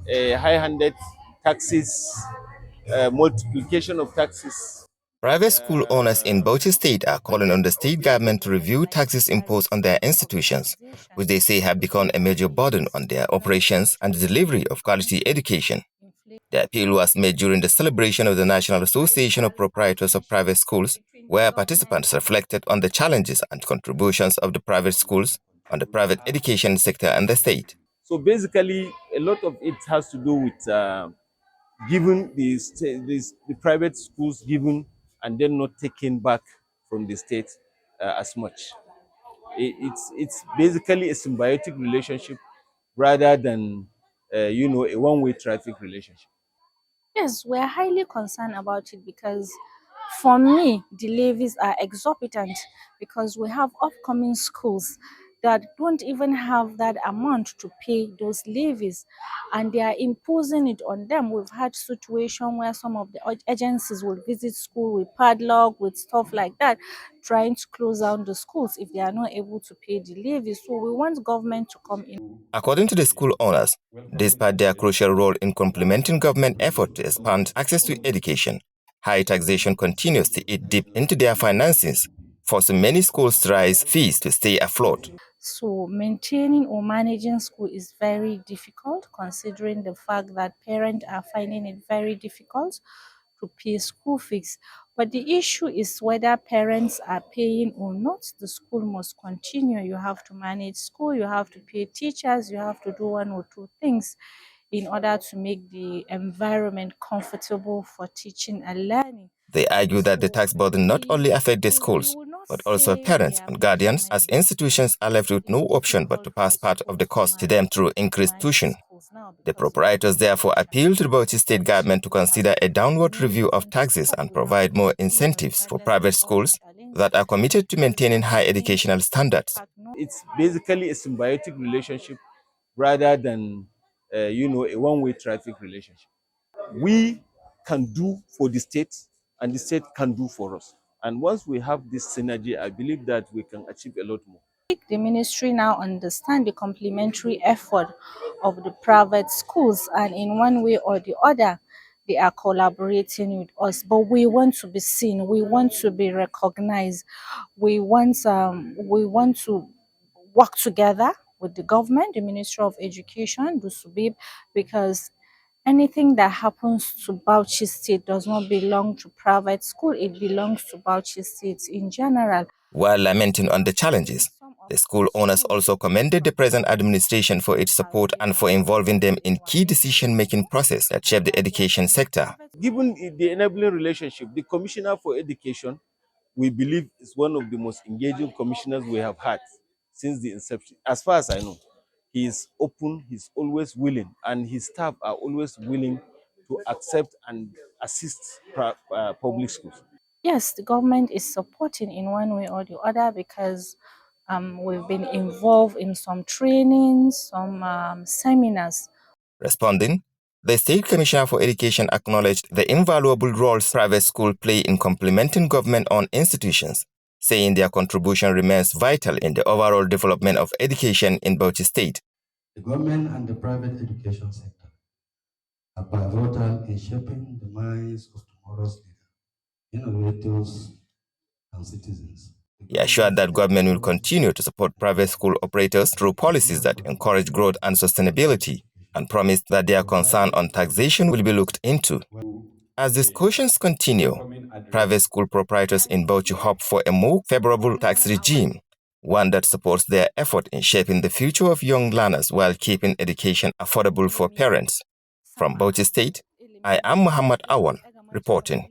high-handed taxes, multiplication of taxes. Private school owners in Bauchi State are calling on the state government to review taxes imposed on their institutions, which they say have become a major burden on their operations and the delivery of quality education. The appeal was made during the celebration of the National Association of Proprietors of Private Schools, where participants reflected on the challenges and contributions of the private schools on the private education sector and the state. So basically, a lot of it has to do with giving the private schools given and then not taken back from the state as much. It's basically a symbiotic relationship rather than a one-way traffic relationship. Yes, we're highly concerned about it because for me, the levies are exorbitant because we have upcoming schools that don't even have that amount to pay those levies and they are imposing it on them. We've had situation where some of the agencies will visit school with padlock, with stuff like that, trying to close down the schools if they are not able to pay the levies. So we want government to come in. According to the school owners, despite their crucial role in complementing government effort to expand access to education, high taxation continues to eat deep into their finances, forcing many schools to raise fees to stay afloat. So maintaining or managing school is very difficult considering the fact that parents are finding it very difficult to pay school fees. But the issue is whether parents are paying or not, the school must continue. You have to manage school, you have to pay teachers, you have to do one or two things in order to make the environment comfortable for teaching and learning. They argue that the tax burden not only affects the schools, We will not but also say we parents are and making guardians, as money institutions are left with no option but to pass part of the cost to them through increased tuition. The proprietors therefore appeal to the Bauchi State government to consider a downward review of taxes and provide more incentives for private schools that are committed to maintaining high educational standards. It's basically a symbiotic relationship rather than a one-way traffic relationship. We can do for the state and the state can do for us. And once we have this synergy, I believe that we can achieve a lot more. The ministry now understand the complementary effort of the private schools and in one way or the other they are collaborating with us, but we want to be seen, we want to be recognized, we want to work together with the government, the Ministry of Education, the SUBIB, because anything that happens to Bauchi State does not belong to private school, it belongs to Bauchi State in general. While lamenting on the challenges, the school owners also commended the present administration for its support and for involving them in key decision-making process that shape the education sector. Given the enabling relationship, the Commissioner for Education, we believe, is one of the most engaging commissioners we have had since the inception. As far as I know, he is open, he's always willing, and his staff are always willing to accept and assist public schools. Yes, the government is supporting in one way or the other because we've been involved in some trainings, some seminars. Responding, the State Commissioner for Education acknowledged the invaluable roles private schools play in complementing government-owned institutions, saying their contribution remains vital in the overall development of education in Bauchi State. The government and the private education sector are pivotal in shaping the minds of tomorrow's leaders, innovators, and citizens. He assured that government will continue to support private school operators through policies that encourage growth and sustainability, and promised that their concern on taxation will be looked into. As discussions continue, private school proprietors in Bauchi hope for a more favorable tax regime, one that supports their effort in shaping the future of young learners while keeping education affordable for parents. From Bauchi State, I am Muhammad Awan, reporting.